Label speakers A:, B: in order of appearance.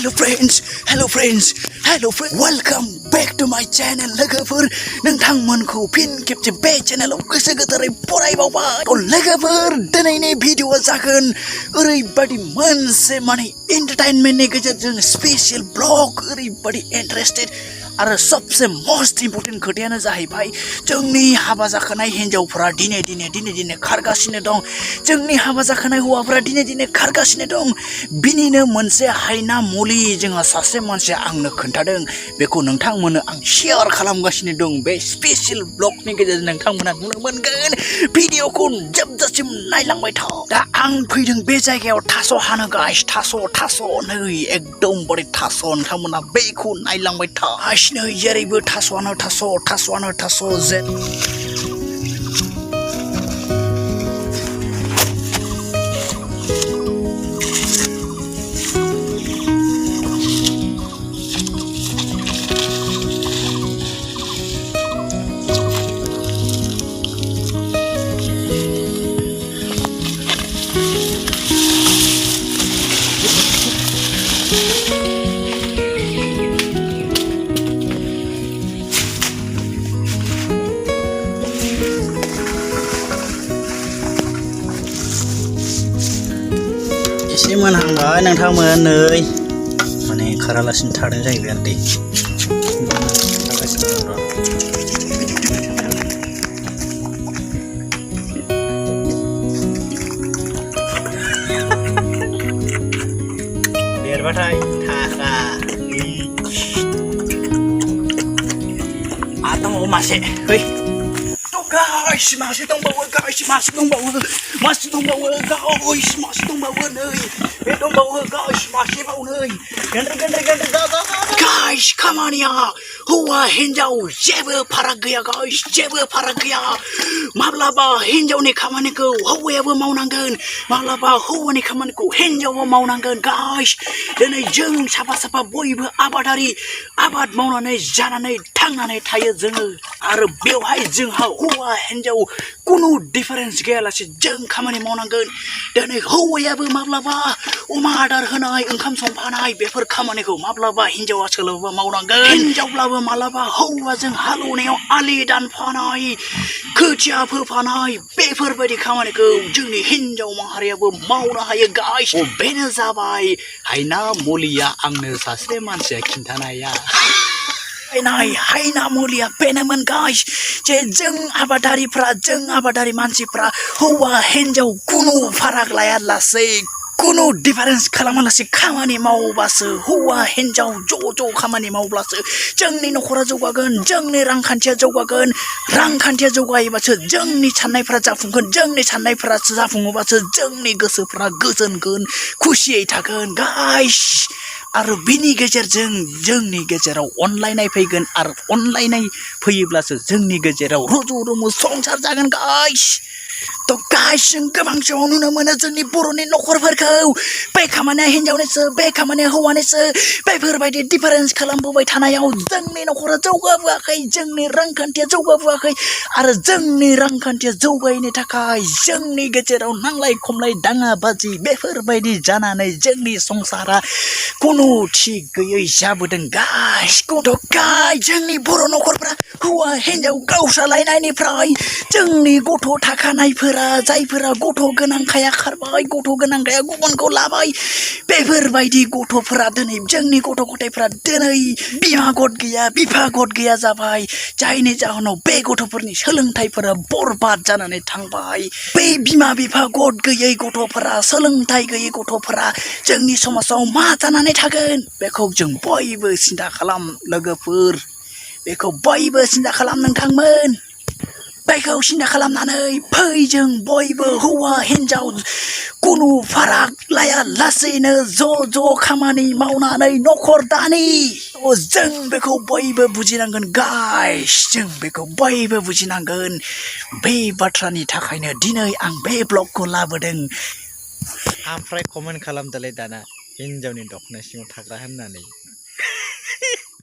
A: Hello friends, welcome back to my channel. लोगोफोर नोंथांमोनखौ फिन खेबसे बे चेनेलाव गोसो गोथारै बरायबावबाय। लोगोफोर दिनैनि भिडिअआ जागोन ओरैबायदि मोनसे एन्टारटेनमेन्टनि गेजेरजों स्पेशल ब्लग ओरैबायदि इन्टारेस्टेड आरो सबसे मोस्ट इम्पोर्टेन्ट खोथायानो जाहैबाय जोंनि हाबा जाखानाय हिन्जावफोरा दिने खारगासिनो दं। जोंनि हाबा जाखानाय हौवाफोरा दिने खारगासिनो दं। बिनिनो मोनसे हायना मुलि जोंहा सासे मानसिया आंनो खोन्थादों। बेखौ नोंथांमोननो आं शेयार खालामगासिनो दं। बे स्पेशल ब्लगनि गेजेरजों नोंथांमोना नुनो मोनगोन। भिडिअखौ जोबजासिम नायलांबाय था। दा आं फैदों बे जायगायाव थास' हानो गाइस। थास' नै एकदमबारे थास' नोंथांमोना बेखौ नायलांबाय था। नै जेरैबो थास'आनो थास' जेन एसे मोनहांबाय नोंथांमोन नै माने खारालासिनो थादों जाहैबाय आरो दै देरबाथाय थाखा दंबावो मासे है गाइस मासे दंबावो नै बे दंबावो गाइस मासेबाव नै गेन्द्रे गाइस खामानिया हौवा हिन्जाव जेबो फाराग गैया गाइस, जेबो फाराग गैया। माब्लाबा हिन्जावनि खामानिखौ हौवायाबो मावनांगोन, माब्लाबा हौवानि खामानिखौ हिन्जावबो मावनांगोन गाइस। दिनै जों साफा बयबो आबादारि, आबाद मावनानै जानानै थांनानै थायो जोङो। आरो बेवहाय जोंहा हौवा हिन्जाव कुनु डिफारेन्स गैयालासे जों खामानि मावनांगोन। दिनै हौवायाबो माब्लाबा अमा आदार होनाय, ओंखाम संफानाय बेफोर खामानिखौ माब्लाबा हिन्जावा सोलोबा मावनांगोन। हिन्जावब्लाबो माब्लाबा हौवाजों हालौनायाव आलि दानफानाय, खोथिया फोफानाय बेफोरबायदि खामानिखौ जोंनि हिन्जाव माहारियाबो मावनो हायो गाइस। बेनो जाबाय हायना मुलिया आंनो सासे मानसिया खिन्थानाया। हायना मुलिया बेनोमोन गाइस जे जों आबादारि मानसिफ्रा हौवा हिन्जाव कुनु फाराग लायालासे, कुनु डिफारेन्स खालामालासे खामानि मावबासो, हौवा हिन्जाव ज' खामानि मावब्लासो जोंनि न'खरा जौगागोन, जोंनि रांखान्थिया जौगागोन। रांखान्थिया जौगायोबासो जोंनि साननायफ्रा जाफुंगोन, जोंनि साननायफ्रा जाफुङोबासो जोंनि गोसोफ्रा गोजोनगोन, खुसियै थागोन गाइस। आरो बिनि गेजेरजों जोंनि गेजेराव अनलायनाय फैगोन आरो अनलायनाय फैयोब्लासो जोंनि गेजेराव रुजु संसार जागोन गाइस। गाइस जों गोबां समाव नुनो मोनो जोंनि बर'नि न'खरफोरखौ बे खामानिया हिन्जावनिसो, बे खामानिया हौवानिसो, बेफोरबायदि डिफारेन्स खालामबोबाय थानायाव जोंनि न'खरा जौगाबोआखै, जोंनि रांखान्थिया जौगाबोआखै। आरो जोंनि रांखान्थिया जौगायैनि थाखाय जोंनि गेजेराव नांलाय खमलाय दाङाबाजि बेफोरबायदि जानानै जोंनि संसारा कुनु थिग गैयै जाबोदों गाइस। जोंनि बर' न'खरफ्रा हौवा हिन्जाव गावस्रालायनायनिफ्राय जोंनि गथ' थाखानायफोरा, जायफोरा गथ' गोनांखाया खारबाय, गथ' गोनांखाया गुबुनखौ लाबाय, बेफोरबायदि गथ'फोरा दिनै जोंनि गथ' गथायफ्रा दिनै बिमा गद गैया, बिफा गद गैया जाबाय। जायनि जाहोनाव बे गथ'फोरनि सोलोंथाइफोरा बरबाद जानानै थांबाय। बै बिमा बिफा गद गैयै गथ'फोरा, सोलोंथाइ गैयै गथ'फोरा जोंनि समाजाव मा जानानै थागोन बेखौ जों बयबो सिन्था खालाम लोगोफोर, बेखौ बयबो सिन्था खालाम नोंथांमोन। बेखौ सिन्था खालामनानै फै जों बयबो हौवा हिन्जाव कुनु फाराग लायालासेनो ज' खामानि मावनानै न'खर दानि। जों बेखौ बयबो बुजिनांगोन गाइस, जों बेखौ बयबो बुजिनांगोन। बे बाथ्रानि थाखायनो दिनै आं बे ब्लगखौ लाबोदों।
B: ओमफ्राय कमेन्ट खालामदोलाय दाना हिन्जावनि दख'ना सिङाव थाग्रा होननानै।